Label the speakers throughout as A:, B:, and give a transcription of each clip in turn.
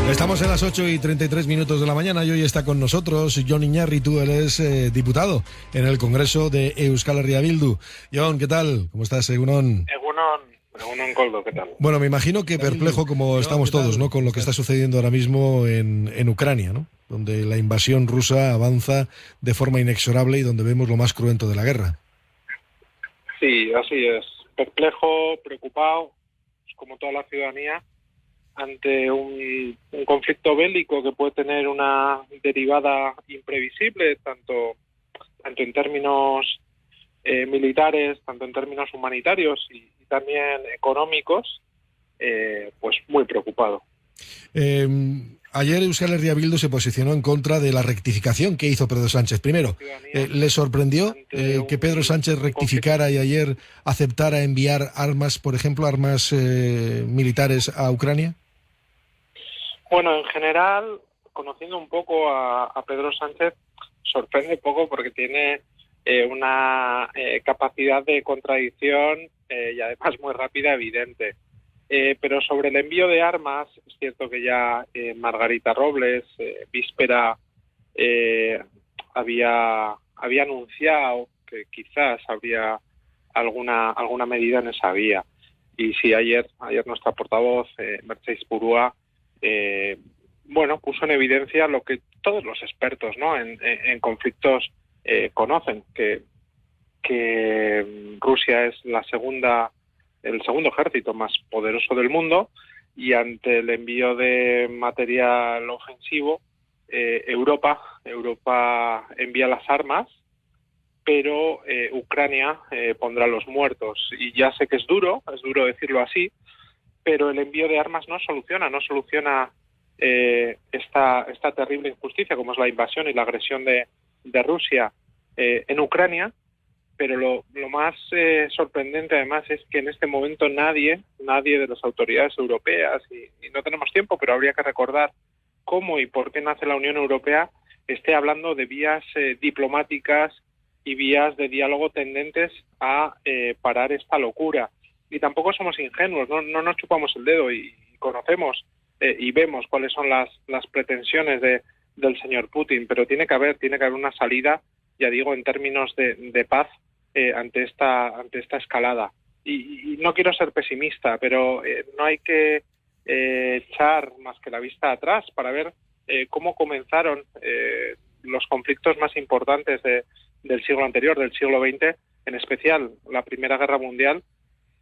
A: Estamos en las 8:33 de la mañana y hoy está con nosotros Jon Iñarritu. Él es diputado en el Congreso de Euskal Herria Bildu. Jon, ¿qué tal? ¿Cómo estás, Egunon?
B: Egunon Koldo, ¿qué tal?
A: Bueno, me imagino que perplejo como estamos todos, ¿no? Con lo que está sucediendo ahora mismo en Ucrania, ¿no? Donde la invasión rusa avanza de forma inexorable y donde vemos lo más cruento de la guerra.
B: Sí, así es. Perplejo, preocupado, como toda la ciudadanía, ante un conflicto bélico que puede tener una derivada imprevisible, tanto en términos militares, tanto en términos humanitarios y también económicos, pues muy preocupado.
A: Ayer Euskal Herria Bildu se posicionó en contra de la rectificación que hizo Pedro Sánchez. Primero, ¿le sorprendió que Pedro Sánchez rectificara y ayer aceptara enviar armas, por ejemplo, armas militares a Ucrania?
B: Bueno, en general, conociendo un poco a Pedro Sánchez, sorprende poco porque tiene una capacidad de contradicción y además muy rápida, evidente. Pero sobre el envío de armas, es cierto que ya Margarita Robles, víspera, había anunciado que quizás habría alguna medida en esa vía. Y sí, ayer nuestra portavoz, Mercedes Purúa, puso en evidencia lo que todos los expertos, ¿no?, en conflictos conocen, que Rusia es el segundo ejército más poderoso del mundo, y ante el envío de material ofensivo, Europa envía las armas, pero Ucrania pondrá los muertos. Y ya sé que es duro decirlo así, pero el envío de armas no soluciona esta terrible injusticia como es la invasión y la agresión de Rusia en Ucrania. Pero lo más sorprendente además es que en este momento nadie de las autoridades europeas, y no tenemos tiempo, pero habría que recordar cómo y por qué nace la Unión Europea, esté hablando de vías diplomáticas y vías de diálogo tendentes a parar esta locura. Y tampoco somos ingenuos, no nos chupamos el dedo y conocemos y vemos cuáles son las pretensiones del señor Putin, pero tiene que haber una salida, ya digo, en términos de paz ante esta escalada. Y no quiero ser pesimista, pero no hay que echar más que la vista atrás para ver cómo comenzaron los conflictos más importantes del siglo anterior, del siglo XX, en especial la Primera Guerra Mundial,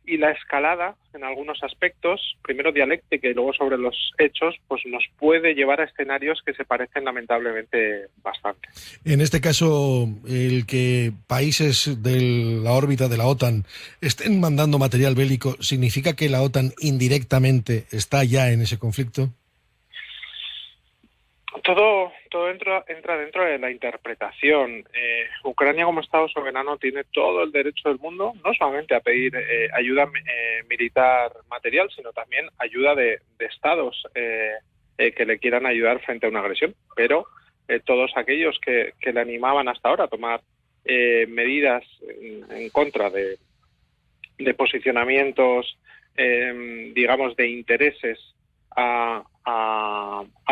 B: y la escalada, en algunos aspectos, primero dialéctica y luego sobre los hechos, pues nos puede llevar a escenarios que se parecen lamentablemente bastante.
A: En este caso, el que países de la órbita de la OTAN estén mandando material bélico, ¿significa que la OTAN indirectamente está ya en ese conflicto?
B: Todo entra dentro de la interpretación. Ucrania, como Estado soberano, tiene todo el derecho del mundo, no solamente a pedir ayuda militar material, sino también ayuda de estados que le quieran ayudar frente a una agresión. Pero todos aquellos que le animaban hasta ahora a tomar medidas en contra de posicionamientos, digamos, de intereses a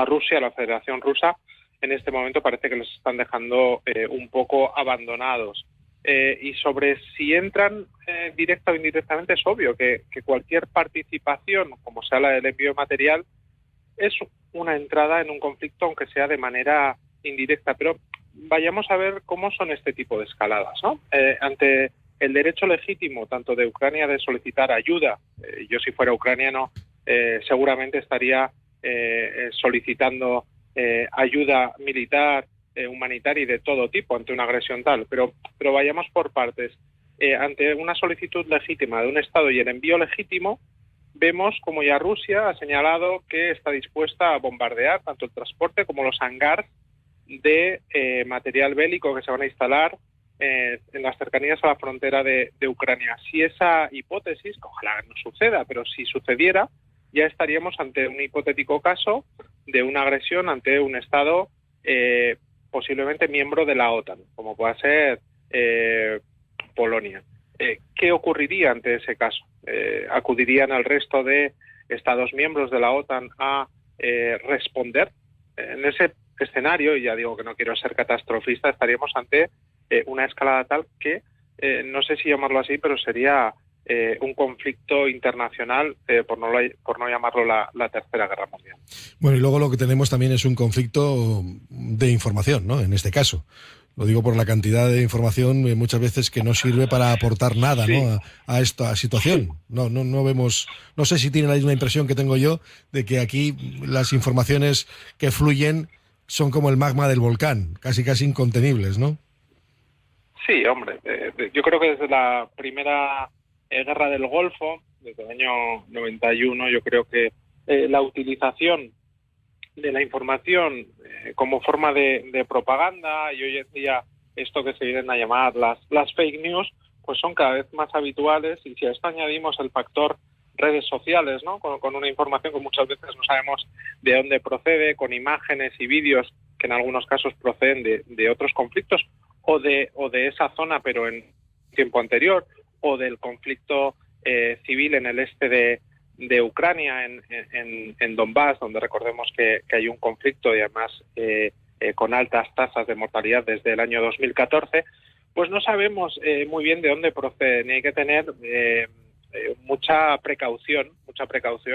B: Rusia, a la Federación Rusa, en este momento parece que les están dejando un poco abandonados. Y sobre si entran directa o indirectamente, es obvio que cualquier participación, como sea la del envío de material, es una entrada en un conflicto, aunque sea de manera indirecta. Pero vayamos a ver cómo son este tipo de escaladas, ¿no? Ante el derecho legítimo, tanto de Ucrania, de solicitar ayuda, yo si fuera ucraniano, seguramente estaría solicitando ayuda militar, humanitaria y de todo tipo ante una agresión tal, pero vayamos por partes. Ante una solicitud legítima de un Estado y el envío legítimo, vemos como ya Rusia ha señalado que está dispuesta a bombardear tanto el transporte como los hangars de material bélico que se van a instalar en las cercanías a la frontera de Ucrania. Si esa hipótesis, ojalá no suceda, pero si sucediera, ya estaríamos ante un hipotético caso de una agresión ante un Estado posiblemente miembro de la OTAN, como pueda ser Polonia. ¿Qué ocurriría ante ese caso? ¿Acudirían al resto de Estados miembros de la OTAN a responder. En ese escenario, y ya digo que no quiero ser catastrofista, estaríamos ante una escalada tal que, no sé si llamarlo así, pero sería un conflicto internacional, por no llamarlo la Tercera Guerra Mundial.
A: Bueno, y luego lo que tenemos también es un conflicto de información, ¿no? En este caso. Lo digo por la cantidad de información muchas veces que no sirve para aportar nada,
B: Sí.
A: ¿no? A esta situación. No vemos, no sé si tienen la misma impresión que tengo yo de que aquí las informaciones que fluyen son como el magma del volcán, casi incontenibles, ¿no?
B: Sí, hombre, yo creo que desde la primera guerra del Golfo, desde el año 91, yo creo que la utilización de la información como forma de propaganda, y hoy en día esto que se vienen a llamar las fake news, pues son cada vez más habituales, y si a esto añadimos el factor redes sociales, ¿no? Con una información que muchas veces no sabemos de dónde procede, con imágenes y vídeos que en algunos casos proceden de otros conflictos o de esa zona, pero en tiempo anterior, o del conflicto civil en el este de Ucrania, en Donbass, donde recordemos que hay un conflicto y además con altas tasas de mortalidad desde el año 2014, pues no sabemos muy bien de dónde proceden, y hay que tener mucha precaución,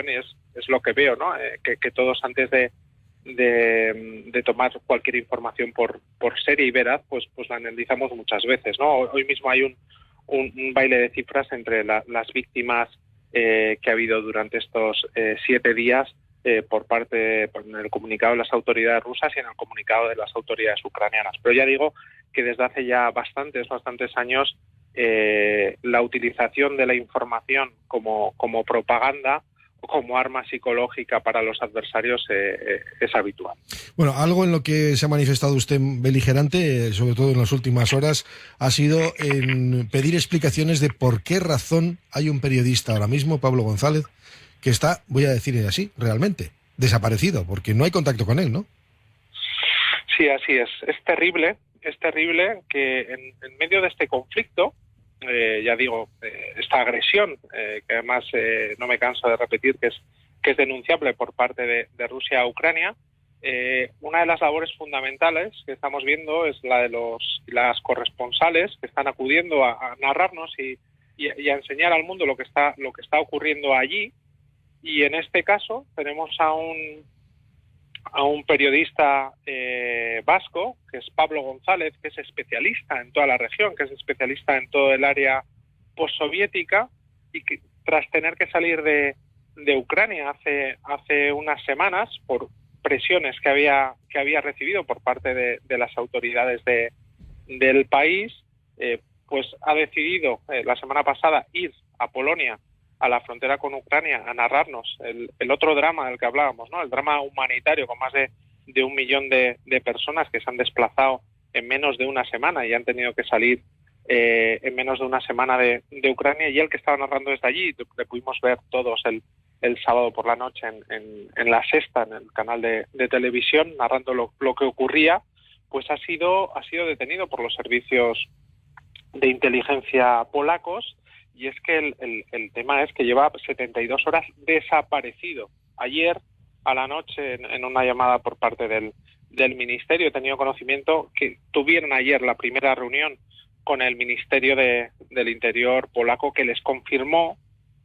B: y es lo que veo, ¿no? Que todos antes de tomar cualquier información por seria y veraz, pues la analizamos muchas veces, ¿no? Hoy mismo hay un baile de cifras entre las víctimas que ha habido durante estos 7 días por parte, en el comunicado de las autoridades rusas y en el comunicado de las autoridades ucranianas. Pero ya digo que desde hace ya bastantes años la utilización de la información como propaganda o como arma psicológica para los adversarios es habitual.
A: Bueno, algo en lo que se ha manifestado usted beligerante, sobre todo en las últimas horas, ha sido en pedir explicaciones de por qué razón hay un periodista ahora mismo, Pablo González, que está, voy a decir así, realmente, desaparecido, porque no hay contacto con él, ¿no?
B: Sí, así es. Es terrible que en medio de este conflicto, ya digo, esta agresión, que además no me canso de repetir que es denunciable por parte de Rusia a Ucrania, una de las labores fundamentales que estamos viendo es la de las corresponsales que están acudiendo a narrarnos y a enseñar al mundo lo que está ocurriendo allí. Y en este caso tenemos a un periodista vasco, que es Pablo González, que es especialista en toda la región, que es especialista en todo el área postsoviética, y que tras tener que salir de Ucrania hace unas semanas por presiones que había recibido por parte de las autoridades del país, pues ha decidido la semana pasada ir a Polonia, a la frontera con Ucrania, a narrarnos el otro drama del que hablábamos, ¿no? El drama humanitario con más de 1 millón de personas que se han desplazado en menos de una semana y han tenido que salir en menos de una semana de Ucrania, y él que estaba narrando desde allí, le pudimos ver todos el sábado por la noche en La Sexta, en el canal de televisión, narrando lo que ocurría, pues ha sido detenido por los servicios de inteligencia polacos. Y es que el tema es que lleva 72 horas desaparecido. Ayer a la noche, en una llamada por parte del Ministerio, he tenido conocimiento que tuvieron ayer la primera reunión con el Ministerio del Interior polaco, que les confirmó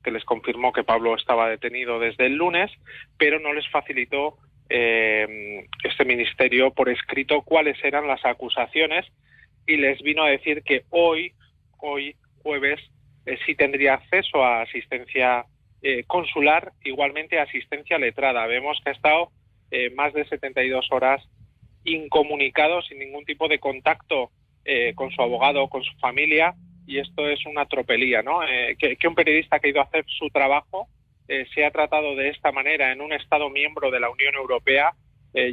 B: que Pablo estaba detenido desde el lunes, pero no les facilitó este ministerio por escrito cuáles eran las acusaciones, y les vino a decir que hoy jueves, sí tendría acceso a asistencia consular, igualmente asistencia letrada. Vemos que ha estado más de 72 horas incomunicado, sin ningún tipo de contacto con su abogado o con su familia, y esto es una tropelía, ¿no? Que un periodista que ha ido a hacer su trabajo se ha tratado de esta manera en un Estado miembro de la Unión Europea,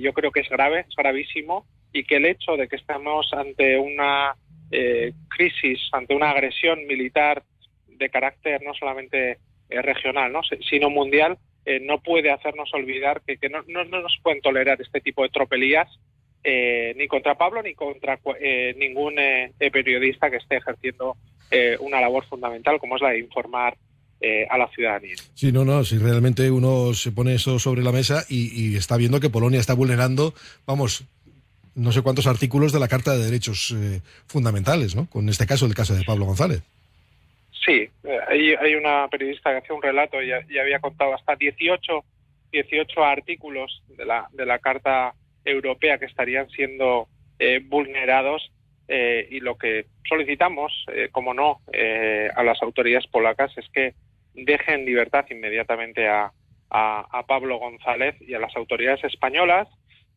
B: yo creo que es grave, es gravísimo, y que el hecho de que estemos ante una crisis, ante una agresión militar de carácter no solamente regional, ¿no?, sino mundial, no puede hacernos olvidar que no nos pueden tolerar este tipo de tropelías, ni contra Pablo ni contra ningún periodista que esté ejerciendo una labor fundamental como es la de informar a la ciudadanía.
A: Sí, no, si realmente uno se pone eso sobre la mesa y está viendo que Polonia está vulnerando, vamos, no sé cuántos artículos de la Carta de Derechos Fundamentales, ¿no? Con este caso, el caso de Pablo González.
B: Sí, hay una periodista que hace un relato y había contado hasta 18 artículos de la Carta Europea que estarían siendo vulnerados, y lo que solicitamos, como no, a las autoridades polacas es que dejen en libertad inmediatamente a Pablo González, y a las autoridades españolas.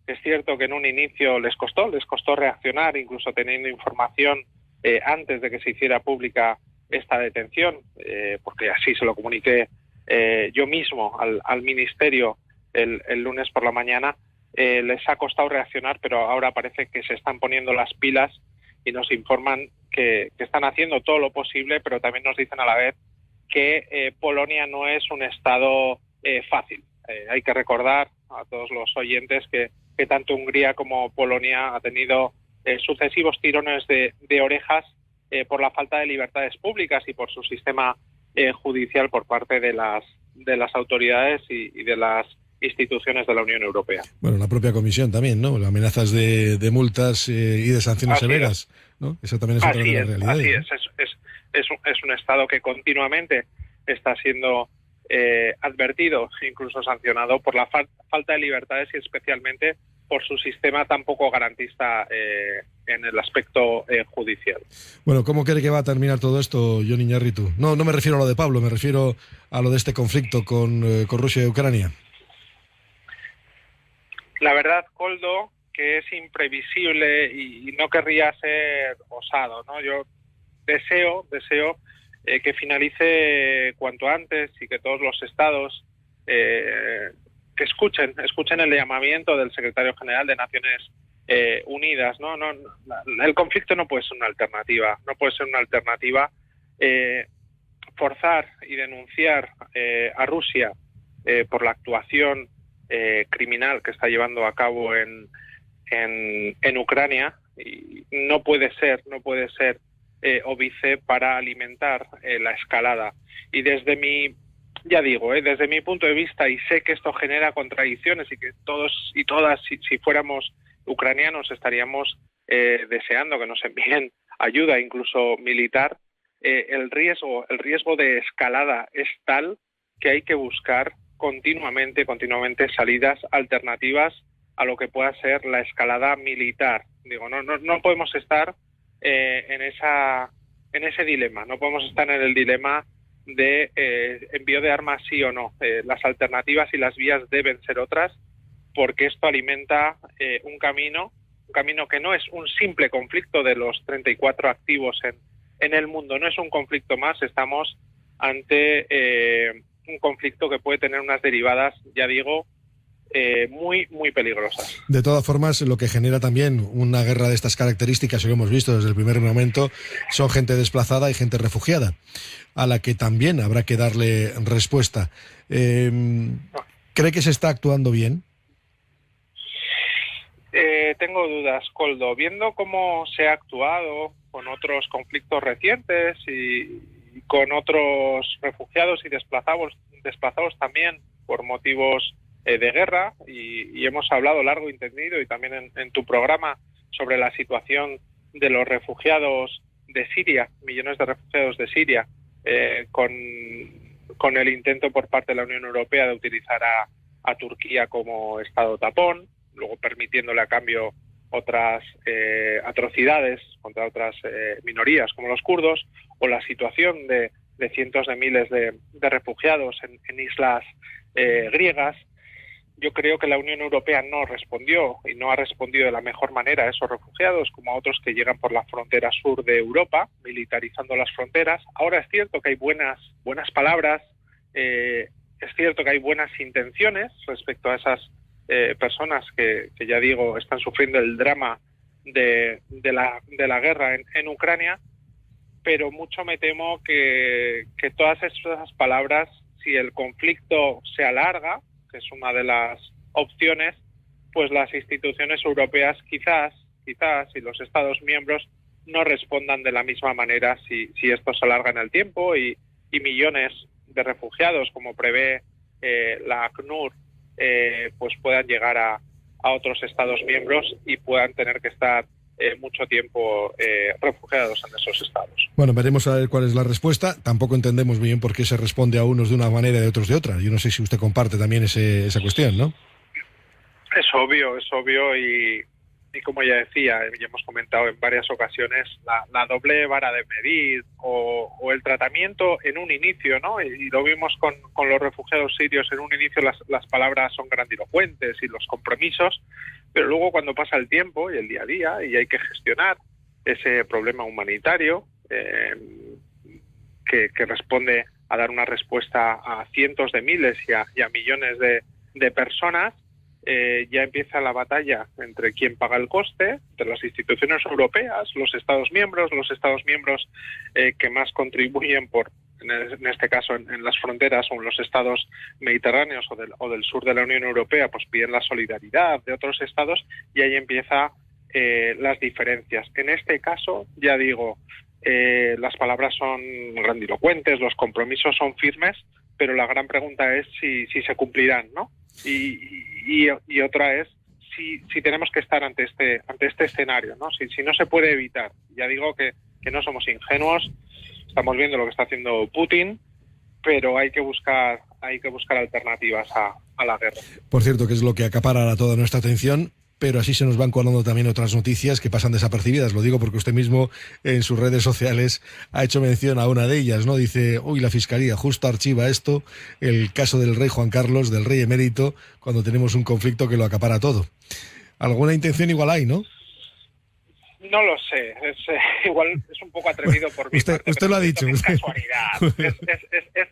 B: Es cierto que en un inicio les costó reaccionar, incluso teniendo información antes de que se hiciera pública esta detención, porque así se lo comuniqué yo mismo al ministerio el lunes por la mañana. Les ha costado reaccionar, pero ahora parece que se están poniendo las pilas y nos informan que están haciendo todo lo posible, pero también nos dicen a la vez que Polonia no es un estado fácil. Hay que recordar a todos los oyentes que tanto Hungría como Polonia ha tenido sucesivos tirones de orejas por la falta de libertades públicas y por su sistema judicial por parte de las autoridades y de las instituciones de la Unión Europea.
A: Bueno, la propia Comisión también, ¿no? Las amenazas de multas y de sanciones severas, ¿no? Eso también es otra de las realidades.
B: Así es un Estado que continuamente está siendo advertido, incluso sancionado por la falta de libertades y especialmente por su sistema tan poco garantista en el aspecto judicial.
A: Bueno, ¿cómo cree que va a terminar todo esto, Jon Iñárritu? No me refiero a lo de Pablo, me refiero a lo de este conflicto con Rusia y Ucrania.
B: La verdad, Koldo, que es imprevisible y no querría ser osado, ¿no? Yo deseo que finalice cuanto antes y que todos los estados que escuchen el llamamiento del secretario general de Naciones Unidas, ¿no? El conflicto no puede ser una alternativa. Forzar y denunciar a Rusia por la actuación criminal que está llevando a cabo en Ucrania, y no puede ser óbice para alimentar la escalada. Y desde mi punto de vista, y sé que esto genera contradicciones y que todos y todas, si fuéramos ucranianos, estaríamos deseando que nos envíen ayuda, incluso militar, el riesgo de escalada es tal que hay que buscar continuamente salidas alternativas a lo que pueda ser la escalada militar. Digo, no podemos estar en ese dilema, no podemos estar en el dilema de envío de armas sí o no. Las alternativas y las vías deben ser otras, porque esto alimenta un camino que no es un simple conflicto de los 34 activos en el mundo, no es un conflicto más, estamos ante un conflicto que puede tener unas derivadas, ya digo, muy, muy peligrosas.
A: De todas formas, lo que genera también una guerra de estas características, y lo hemos visto desde el primer momento, son gente desplazada y gente refugiada, a la que también habrá que darle respuesta. ¿Cree que se está actuando bien?
B: Tengo dudas, Koldo. Viendo cómo se ha actuado con otros conflictos recientes y con otros refugiados y desplazados también por motivos de guerra, y hemos hablado largo y tendido y también en tu programa sobre la situación de los refugiados de Siria, millones de refugiados de Siria, con el intento por parte de la Unión Europea de utilizar a Turquía como estado tapón, luego permitiéndole a cambio otras atrocidades contra otras minorías como los kurdos, o la situación de cientos de miles de refugiados en islas griegas. Yo creo que la Unión Europea no respondió y no ha respondido de la mejor manera a esos refugiados, como a otros que llegan por la frontera sur de Europa, militarizando las fronteras. Ahora es cierto que hay buenas palabras, es cierto que hay buenas intenciones respecto a esas personas que ya digo están sufriendo el drama de la guerra en Ucrania, pero mucho me temo que todas esas palabras, si el conflicto se alarga, que es una de las opciones, pues las instituciones europeas quizás y los Estados miembros no respondan de la misma manera si esto se alarga en el tiempo y millones de refugiados, como prevé la ACNUR, pues puedan llegar a otros Estados miembros y puedan tener que estar mucho tiempo refugiados en esos estados.
A: Bueno, veremos a ver cuál es la respuesta. Tampoco entendemos bien por qué se responde a unos de una manera y a otros de otra. Yo no sé si usted comparte también esa cuestión, ¿no?
B: Es obvio y como ya decía, ya hemos comentado en varias ocasiones, la doble vara de medir o el tratamiento en un inicio, ¿no? Y lo vimos con los refugiados sirios. En un inicio las palabras son grandilocuentes y los compromisos, pero luego cuando pasa el tiempo y el día a día y hay que gestionar ese problema humanitario que responde a dar una respuesta a cientos de miles y a millones de personas, ya empieza la batalla entre quién paga el coste, entre las instituciones europeas, los Estados miembros que más contribuyen en este caso en las fronteras, o en los estados mediterráneos o del sur de la Unión Europea, pues piden la solidaridad de otros estados, y ahí empieza las diferencias. En este caso, ya digo, las palabras son grandilocuentes, los compromisos son firmes, pero la gran pregunta es si se cumplirán, ¿no? Y otra es si tenemos que estar ante este escenario, ¿no? Si no se puede evitar. Ya digo que no somos ingenuos, estamos viendo lo que está haciendo Putin, pero hay que buscar alternativas a la guerra.
A: Por cierto, que es lo que acapara toda nuestra atención, pero así se nos van colando también otras noticias que pasan desapercibidas. Lo digo porque usted mismo en sus redes sociales ha hecho mención a una de ellas, ¿no? Dice, la Fiscalía justo archiva esto, el caso del rey Juan Carlos, del rey emérito, cuando tenemos un conflicto que lo acapara todo. ¿Alguna intención igual hay, no?
B: No lo sé, igual es un poco atrevido por mí.
A: Usted lo ha dicho.
B: Es casualidad,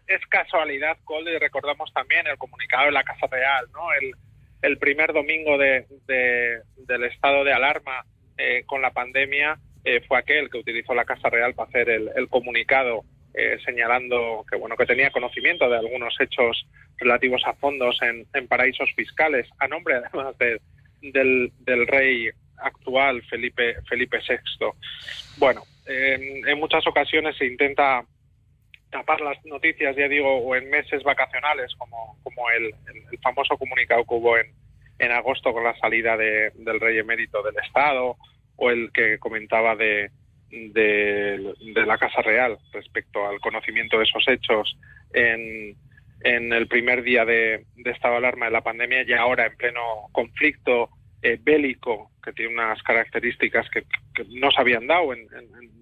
B: es casualidad, Coldo, y recordamos también el comunicado de la Casa Real, ¿no? El primer domingo del estado de alarma con la pandemia fue aquel que utilizó la Casa Real para hacer el comunicado señalando que tenía conocimiento de algunos hechos relativos a fondos en paraísos fiscales, a nombre además del rey actual, Felipe VI. Bueno, en muchas ocasiones se intenta tapar las noticias, ya digo, o en meses vacacionales, como el famoso comunicado que hubo en agosto con la salida del rey emérito del Estado, o el que comentaba de la Casa Real respecto al conocimiento de esos hechos en el primer día de estado de alarma de la pandemia, y ahora en pleno conflicto bélico, que tiene unas características que no se habían dado en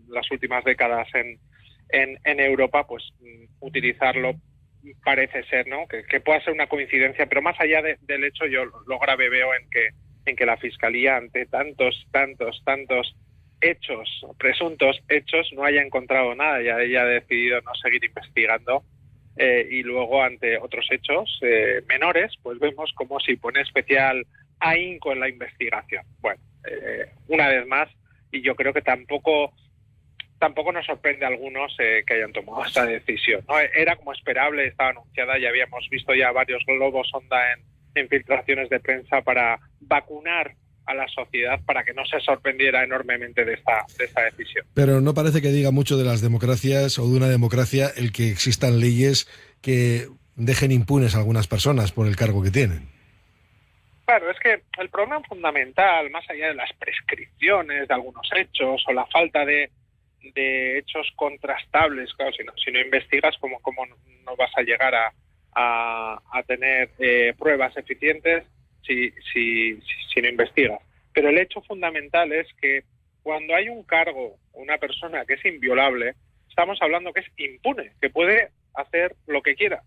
B: las últimas décadas en Europa, pues utilizarlo parece ser, ¿no? Que pueda ser una coincidencia, pero más allá del hecho, yo lo grave veo en que la Fiscalía, ante tantos hechos, presuntos hechos, no haya encontrado nada y haya decidido no seguir investigando, y luego ante otros hechos menores, pues vemos como si pone especial ahínco en la investigación. Bueno, una vez más, y yo creo que tampoco nos sorprende a algunos que hayan tomado esta decisión, ¿no? Era como esperable, estaba anunciada, ya habíamos visto ya varios globos sonda en filtraciones de prensa para vacunar a la sociedad para que no se sorprendiera enormemente de esta decisión.
A: Pero no parece que diga mucho de las democracias o de una democracia el que existan leyes que dejen impunes a algunas personas por el cargo que tienen.
B: Claro, es que el problema fundamental, más allá de las prescripciones de algunos hechos o la falta de hechos contrastables, claro, si no investigas, ¿cómo no vas a llegar a tener pruebas eficientes si no investigas? Pero el hecho fundamental es que cuando hay un cargo, una persona que es inviolable, estamos hablando que es impune, que puede hacer lo que quiera.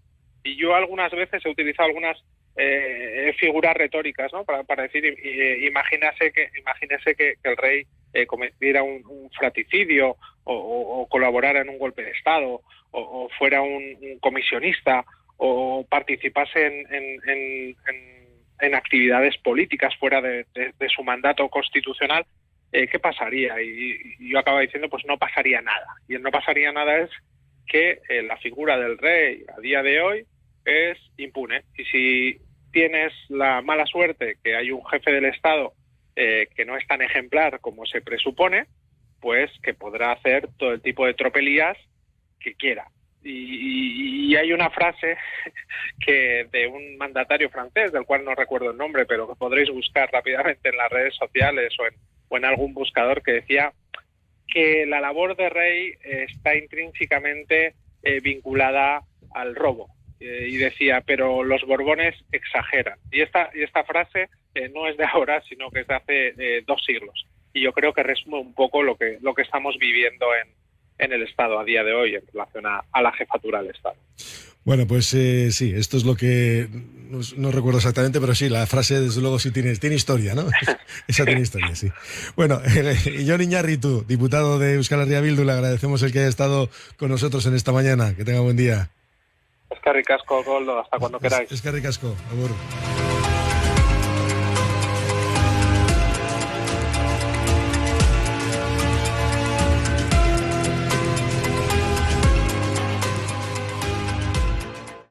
B: Y yo algunas veces he utilizado algunas figuras retóricas, ¿no? Para decir, imagínese que el rey cometiera un fratricidio o colaborara en un golpe de Estado o fuera un comisionista o participase en actividades políticas fuera de su mandato constitucional. ¿Qué pasaría? Y yo acabo diciendo, pues no pasaría nada. Y el no pasaría nada es que la figura del rey a día de hoy es impune. Y si tienes la mala suerte que hay un jefe del Estado que no es tan ejemplar como se presupone, pues que podrá hacer todo el tipo de tropelías que quiera. Y hay una frase que de un mandatario francés, del cual no recuerdo el nombre, pero que podréis buscar rápidamente en las redes sociales o en algún buscador, que decía que la labor de rey está intrínsecamente vinculada al robo. Y decía, pero los Borbones exageran. Y esta frase no es de ahora, sino que es de hace 2 siglos. Y yo creo que resume un poco lo que estamos viviendo en el Estado a día de hoy en relación a la jefatura del Estado.
A: Bueno, pues sí, esto es lo que... No recuerdo exactamente, pero sí, la frase desde luego sí tiene historia, ¿no? Esa tiene historia, sí. Bueno, Jon Iñarritu, diputado de Euskal Herria Bildu, le agradecemos el que haya estado con nosotros en esta mañana. Que tenga buen día.
B: Eskerrik asko, Koldo, hasta cuando queráis.
A: Eskerrik asko, agur.